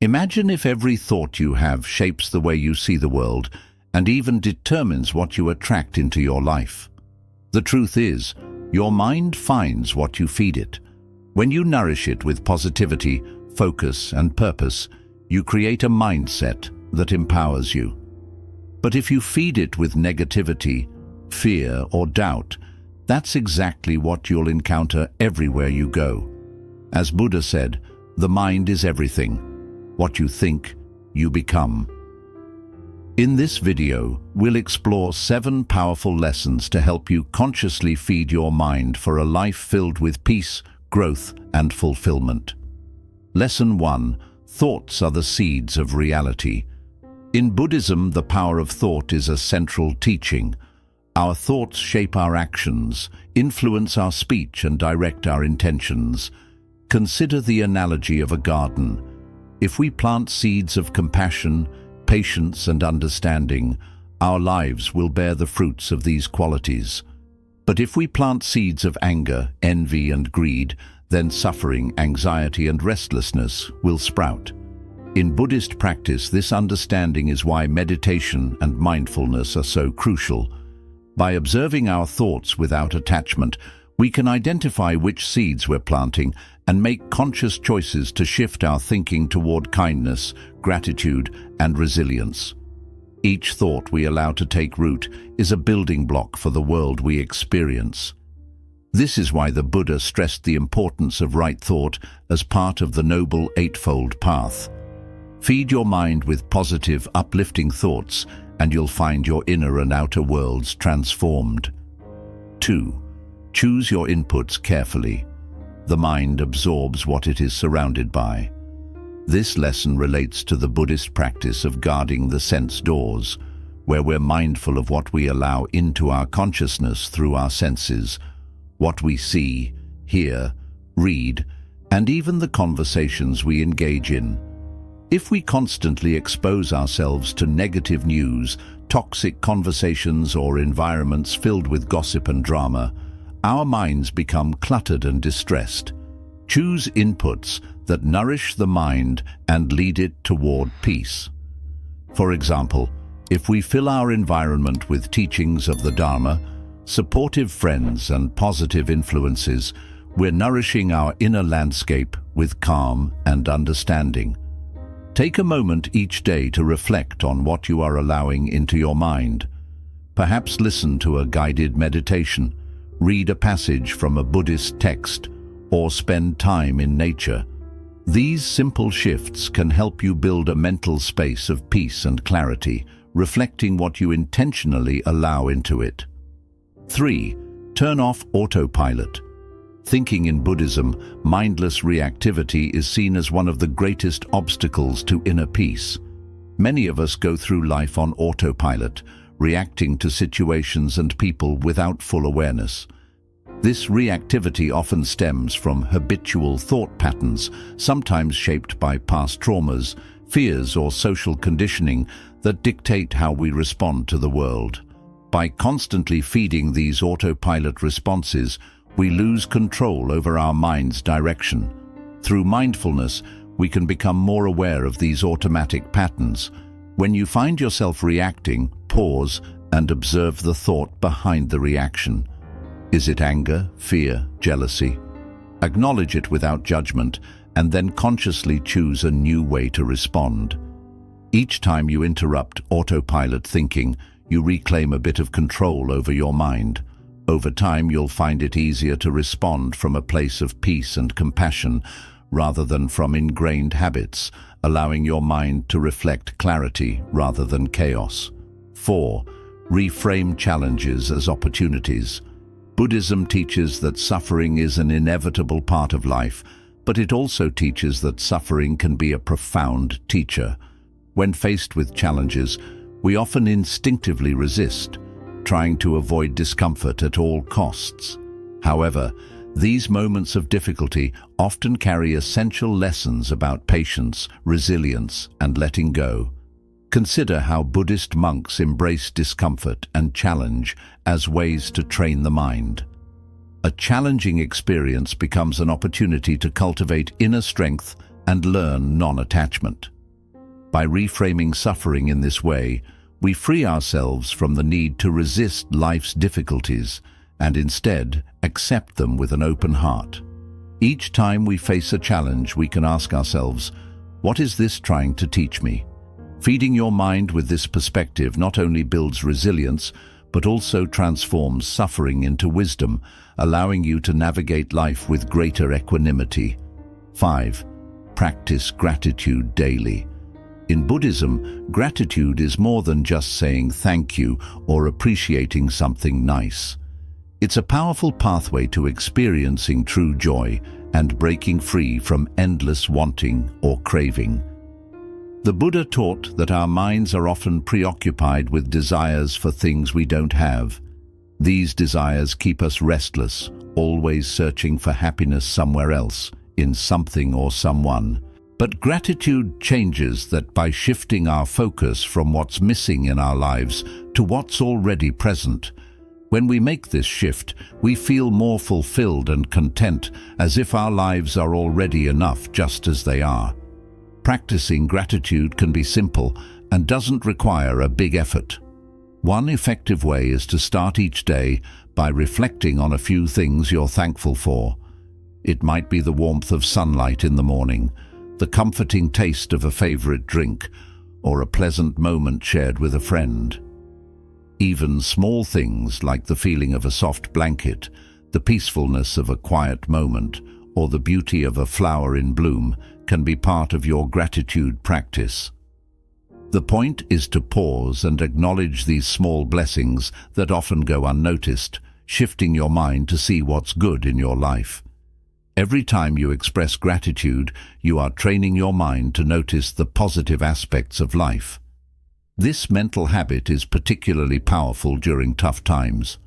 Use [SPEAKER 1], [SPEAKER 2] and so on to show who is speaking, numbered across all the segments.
[SPEAKER 1] Imagine if every thought you have shapes the way you see the world and even determines what you attract into your life. The truth is, your mind finds what you feed it. When you nourish it with positivity, focus, and purpose, you create a mindset that empowers you. But if you feed it with negativity, fear, or doubt, that's exactly what you'll encounter everywhere you go. As Buddha said, the mind is everything. What you think, you become. In this video, we'll explore 7 powerful lessons to help you consciously feed your mind for a life filled with peace, growth, and fulfillment. Lesson 1. Thoughts are the seeds of reality. In Buddhism, the power of thought is a central teaching. Our thoughts shape our actions, influence our speech, and direct our intentions. Consider the analogy of a garden. If we plant seeds of compassion, patience, and understanding, our lives will bear the fruits of these qualities. But if we plant seeds of anger, envy, and greed, then suffering, anxiety, and restlessness will sprout. In Buddhist practice, this understanding is why meditation and mindfulness are so crucial. By observing our thoughts without attachment, we can identify which seeds we're planting and make conscious choices to shift our thinking toward kindness, gratitude, and resilience. Each thought we allow to take root is a building block for the world we experience. This is why the Buddha stressed the importance of right thought as part of the Noble Eightfold Path. Feed your mind with positive, uplifting thoughts, and you'll find your inner and outer worlds transformed. 2. Choose your inputs carefully. The mind absorbs what it is surrounded by. This lesson relates to the Buddhist practice of guarding the sense doors, where we're mindful of what we allow into our consciousness through our senses, what we see, hear, read, and even the conversations we engage in. If we constantly expose ourselves to negative news, toxic conversations, or environments filled with gossip and drama, our minds become cluttered and distressed. Choose inputs that nourish the mind and lead it toward peace. For example, if we fill our environment with teachings of the Dharma, supportive friends, and positive influences, we're nourishing our inner landscape with calm and understanding. Take a moment each day to reflect on what you are allowing into your mind. Perhaps listen to a guided meditation, read a passage from a Buddhist text, or spend time in nature. These simple shifts can help you build a mental space of peace and clarity, reflecting what you intentionally allow into it. 3. Turn off autopilot. Thinking in Buddhism, mindless reactivity is seen as one of the greatest obstacles to inner peace. Many of us go through life on autopilot, reacting to situations and people without full awareness. This reactivity often stems from habitual thought patterns, sometimes shaped by past traumas, fears, or social conditioning that dictate how we respond to the world. By constantly feeding these autopilot responses, we lose control over our mind's direction. Through mindfulness, we can become more aware of these automatic patterns. When you find yourself reacting, pause and observe the thought behind the reaction. Is it anger, fear, jealousy? Acknowledge it without judgment, and then consciously choose a new way to respond. Each time you interrupt autopilot thinking, you reclaim a bit of control over your mind. Over time, you'll find it easier to respond from a place of peace and compassion rather than from ingrained habits, allowing your mind to reflect clarity rather than chaos. 4. Reframe challenges as opportunities. Buddhism teaches that suffering is an inevitable part of life, but it also teaches that suffering can be a profound teacher. When faced with challenges, we often instinctively resist, trying to avoid discomfort at all costs. However, these moments of difficulty often carry essential lessons about patience, resilience, and letting go. Consider how Buddhist monks embrace discomfort and challenge as ways to train the mind. A challenging experience becomes an opportunity to cultivate inner strength and learn non-attachment. By reframing suffering in this way, we free ourselves from the need to resist life's difficulties and instead accept them with an open heart. Each time we face a challenge, we can ask ourselves, what is this trying to teach me? Feeding your mind with this perspective not only builds resilience, but also transforms suffering into wisdom, allowing you to navigate life with greater equanimity. 5. Practice gratitude daily. In Buddhism, gratitude is more than just saying thank you or appreciating something nice. It's a powerful pathway to experiencing true joy and breaking free from endless wanting or craving. The Buddha taught that our minds are often preoccupied with desires for things we don't have. These desires keep us restless, always searching for happiness somewhere else, in something or someone. But gratitude changes that by shifting our focus from what's missing in our lives to what's already present. When we make this shift, we feel more fulfilled and content, as if our lives are already enough just as they are. Practicing gratitude can be simple and doesn't require a big effort. One effective way is to start each day by reflecting on a few things you're thankful for. It might be the warmth of sunlight in the morning, the comforting taste of a favorite drink, or a pleasant moment shared with a friend. Even small things like the feeling of a soft blanket, the peacefulness of a quiet moment, or the beauty of a flower in bloom can be part of your gratitude practice. The point is to pause and acknowledge these small blessings that often go unnoticed, shifting your mind to see what's good in your life. Every time you express gratitude, you are training your mind to notice the positive aspects of life. This mental habit is particularly powerful during tough times.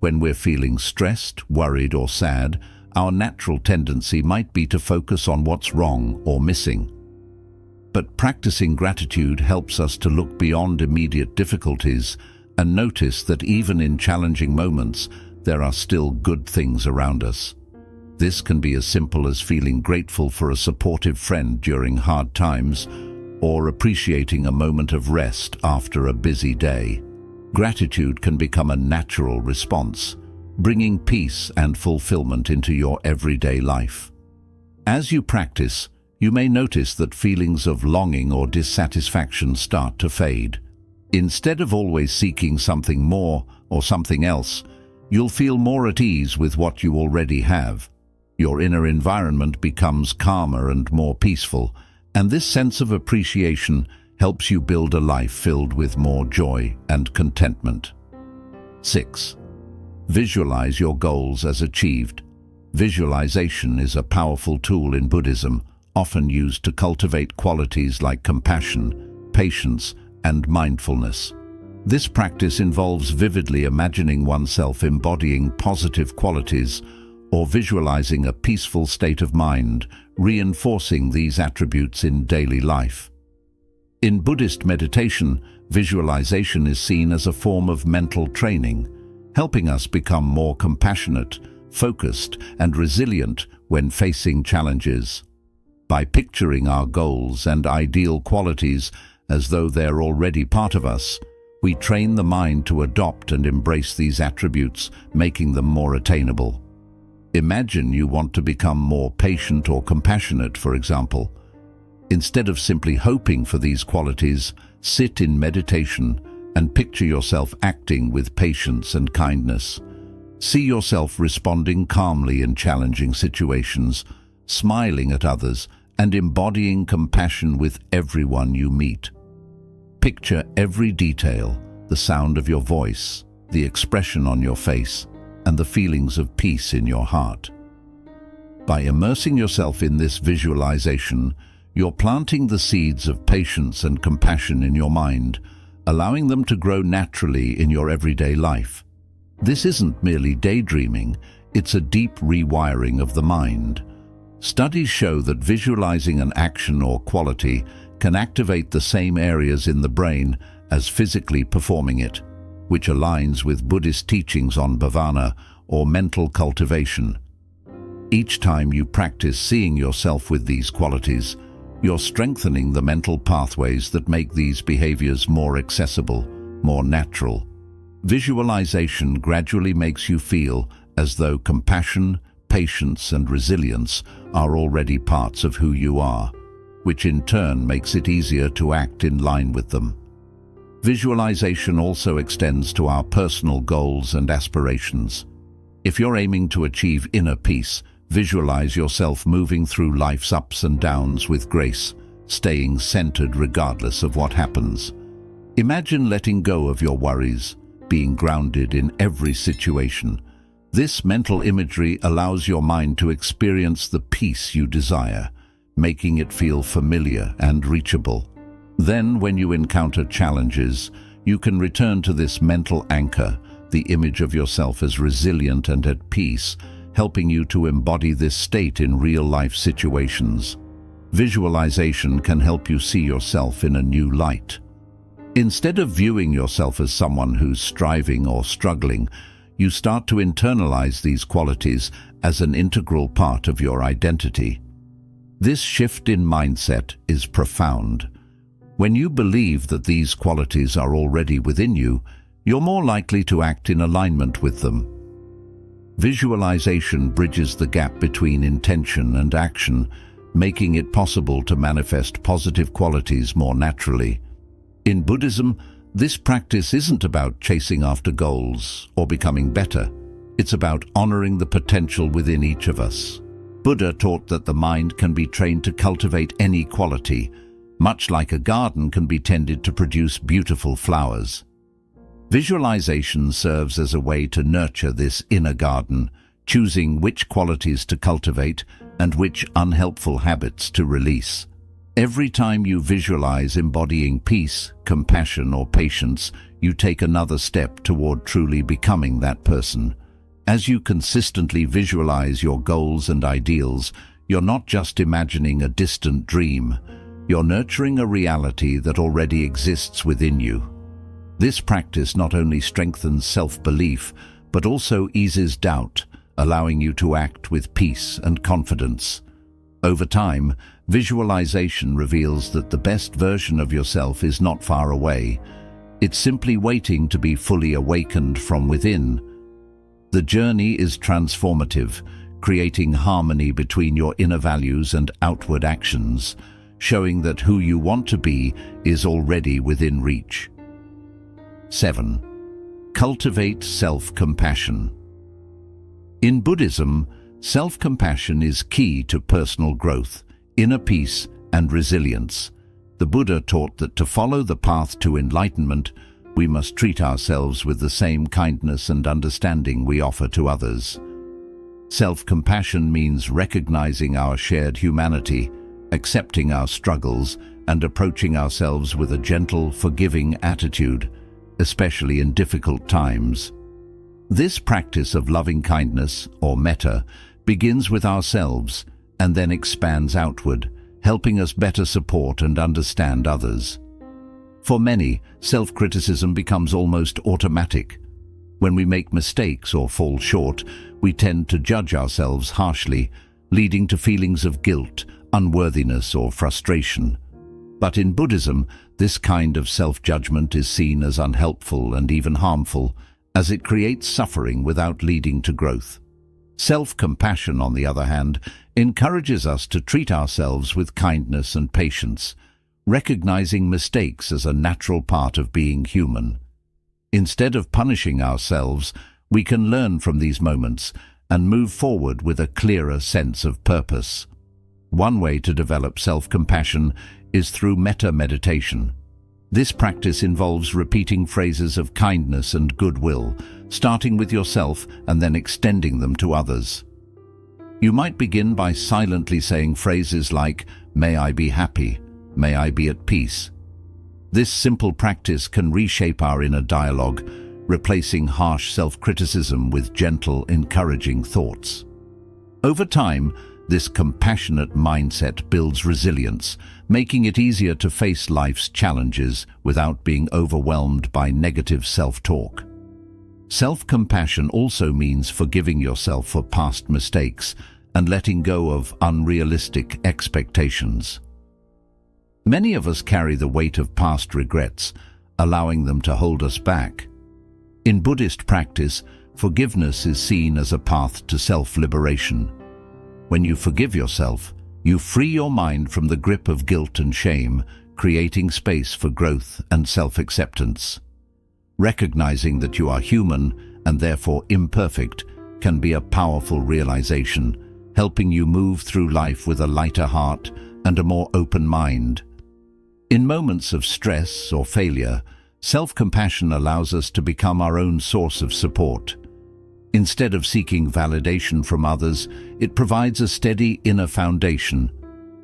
[SPEAKER 1] When we're feeling stressed, worried, or sad, our natural tendency might be to focus on what's wrong or missing. But practicing gratitude helps us to look beyond immediate difficulties and notice that even in challenging moments, there are still good things around us. This can be as simple as feeling grateful for a supportive friend during hard times, or appreciating a moment of rest after a busy day. Gratitude can become a natural response, bringing peace and fulfillment into your everyday life. As you practice, you may notice that feelings of longing or dissatisfaction start to fade. Instead of always seeking something more or something else, you'll feel more at ease with what you already have. Your inner environment becomes calmer and more peaceful, and this sense of appreciation helps you build a life filled with more joy and contentment. 6. Visualize your goals as achieved. Visualization is a powerful tool in Buddhism, often used to cultivate qualities like compassion, patience, and mindfulness. This practice involves vividly imagining oneself embodying positive qualities or visualizing a peaceful state of mind, reinforcing these attributes in daily life. In Buddhist meditation, visualization is seen as a form of mental training, helping us become more compassionate, focused, and resilient when facing challenges. By picturing our goals and ideal qualities as though they're already part of us, we train the mind to adopt and embrace these attributes, making them more attainable. Imagine you want to become more patient or compassionate, for example. Instead of simply hoping for these qualities, sit in meditation and picture yourself acting with patience and kindness. See yourself responding calmly in challenging situations, smiling at others, and embodying compassion with everyone you meet. Picture every detail, the sound of your voice, the expression on your face, and the feelings of peace in your heart. By immersing yourself in this visualization, you're planting the seeds of patience and compassion in your mind, allowing them to grow naturally in your everyday life. This isn't merely daydreaming, it's a deep rewiring of the mind. Studies show that visualizing an action or quality can activate the same areas in the brain as physically performing it, which aligns with Buddhist teachings on bhavana or mental cultivation. Each time you practice seeing yourself with these qualities, You're strengthening the mental pathways that make these behaviors more accessible, more natural. Visualization gradually makes you feel as though compassion, patience, and resilience are already parts of who you are, which in turn makes it easier to act in line with them. Visualization also extends to our personal goals and aspirations. If you're aiming to achieve inner peace, visualize yourself moving through life's ups and downs with grace, staying centered regardless of what happens. Imagine letting go of your worries, being grounded in every situation. This mental imagery allows your mind to experience the peace you desire, making it feel familiar and reachable. Then, when you encounter challenges, you can return to this mental anchor, the image of yourself as resilient and at peace, helping you to embody this state in real-life situations. Visualization can help you see yourself in a new light. Instead of viewing yourself as someone who's striving or struggling, you start to internalize these qualities as an integral part of your identity. This shift in mindset is profound. When you believe that these qualities are already within you, you're more likely to act in alignment with them. Visualization bridges the gap between intention and action, making it possible to manifest positive qualities more naturally. In Buddhism, this practice isn't about chasing after goals or becoming better. It's about honoring the potential within each of us. Buddha taught that the mind can be trained to cultivate any quality, much like a garden can be tended to produce beautiful flowers. Visualization serves as a way to nurture this inner garden, choosing which qualities to cultivate and which unhelpful habits to release. Every time you visualize embodying peace, compassion, or patience, you take another step toward truly becoming that person. As you consistently visualize your goals and ideals, you're not just imagining a distant dream, you're nurturing a reality that already exists within you. This practice not only strengthens self-belief, but also eases doubt, allowing you to act with peace and confidence. Over time, visualization reveals that the best version of yourself is not far away. It's simply waiting to be fully awakened from within. The journey is transformative, creating harmony between your inner values and outward actions, showing that who you want to be is already within reach. 7. Cultivate self-compassion. In Buddhism, self-compassion is key to personal growth, inner peace, and resilience. The Buddha taught that to follow the path to enlightenment, we must treat ourselves with the same kindness and understanding we offer to others. Self-compassion means recognizing our shared humanity, accepting our struggles, and approaching ourselves with a gentle, forgiving attitude, especially in difficult times. This practice of loving kindness, or metta, begins with ourselves and then expands outward, helping us better support and understand others. For many, self-criticism becomes almost automatic. When we make mistakes or fall short, we tend to judge ourselves harshly, leading to feelings of guilt, unworthiness, or frustration. But in Buddhism, this kind of self-judgment is seen as unhelpful and even harmful, as it creates suffering without leading to growth. Self-compassion, on the other hand, encourages us to treat ourselves with kindness and patience, recognizing mistakes as a natural part of being human. Instead of punishing ourselves, we can learn from these moments and move forward with a clearer sense of purpose. One way to develop self-compassion is through metta meditation. This practice involves repeating phrases of kindness and goodwill, starting with yourself and then extending them to others. You might begin by silently saying phrases like, "May I be happy," "May I be at peace." This simple practice can reshape our inner dialogue, replacing harsh self-criticism with gentle, encouraging thoughts. Over time, this compassionate mindset builds resilience, making it easier to face life's challenges without being overwhelmed by negative self-talk. Self-compassion also means forgiving yourself for past mistakes and letting go of unrealistic expectations. Many of us carry the weight of past regrets, allowing them to hold us back. In Buddhist practice, forgiveness is seen as a path to self-liberation. When you forgive yourself, you free your mind from the grip of guilt and shame, creating space for growth and self-acceptance. Recognizing that you are human and therefore imperfect can be a powerful realization, helping you move through life with a lighter heart and a more open mind. In moments of stress or failure, self-compassion allows us to become our own source of support. Instead of seeking validation from others, it provides a steady inner foundation.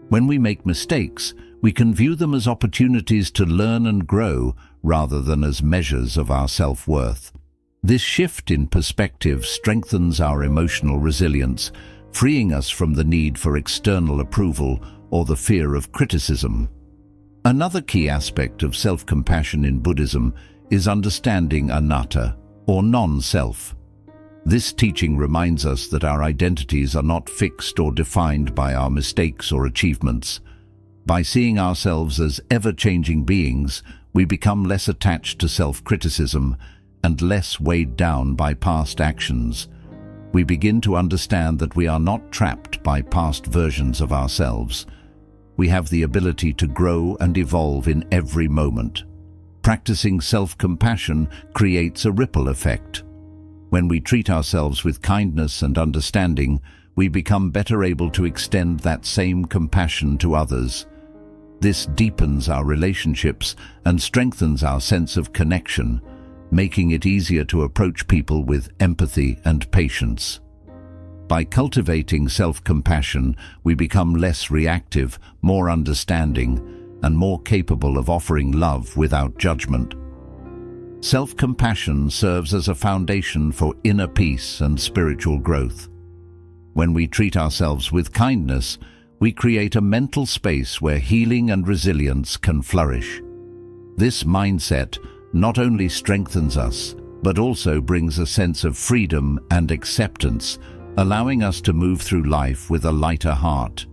[SPEAKER 1] When we make mistakes, we can view them as opportunities to learn and grow rather than as measures of our self-worth. This shift in perspective strengthens our emotional resilience, freeing us from the need for external approval or the fear of criticism. Another key aspect of self-compassion in Buddhism is understanding anatta, or non-self. This teaching reminds us that our identities are not fixed or defined by our mistakes or achievements. By seeing ourselves as ever-changing beings, we become less attached to self-criticism and less weighed down by past actions. We begin to understand that we are not trapped by past versions of ourselves. We have the ability to grow and evolve in every moment. Practicing self-compassion creates a ripple effect. When we treat ourselves with kindness and understanding, we become better able to extend that same compassion to others. This deepens our relationships and strengthens our sense of connection, making it easier to approach people with empathy and patience. By cultivating self-compassion, we become less reactive, more understanding, and more capable of offering love without judgment. Self-compassion serves as a foundation for inner peace and spiritual growth. When we treat ourselves with kindness, we create a mental space where healing and resilience can flourish. This mindset not only strengthens us, but also brings a sense of freedom and acceptance, allowing us to move through life with a lighter heart.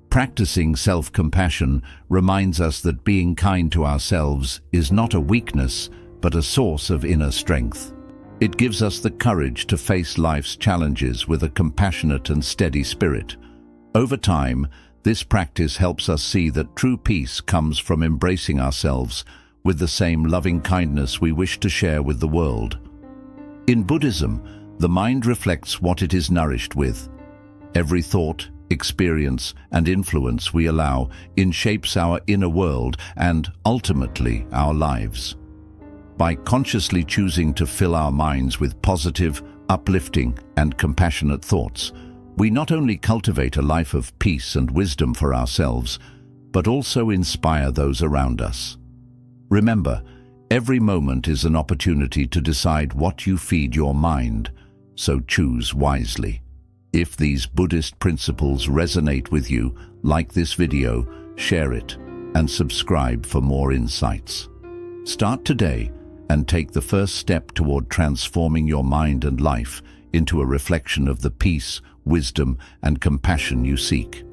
[SPEAKER 1] Practicing self-compassion reminds us that being kind to ourselves is not a weakness, but a source of inner strength. It gives us the courage to face life's challenges with a compassionate and steady spirit. Over time, this practice helps us see that true peace comes from embracing ourselves with the same loving kindness we wish to share with the world. In Buddhism, the mind reflects what it is nourished with. Every thought, experience, and influence we allow shapes our inner world and, ultimately, our lives. By consciously choosing to fill our minds with positive, uplifting, and compassionate thoughts, we not only cultivate a life of peace and wisdom for ourselves, but also inspire those around us. Remember, every moment is an opportunity to decide what you feed your mind, so choose wisely. If these Buddhist principles resonate with you, like this video, share it, and subscribe for more insights. Start today and take the first step toward transforming your mind and life into a reflection of the peace, wisdom, and compassion you seek.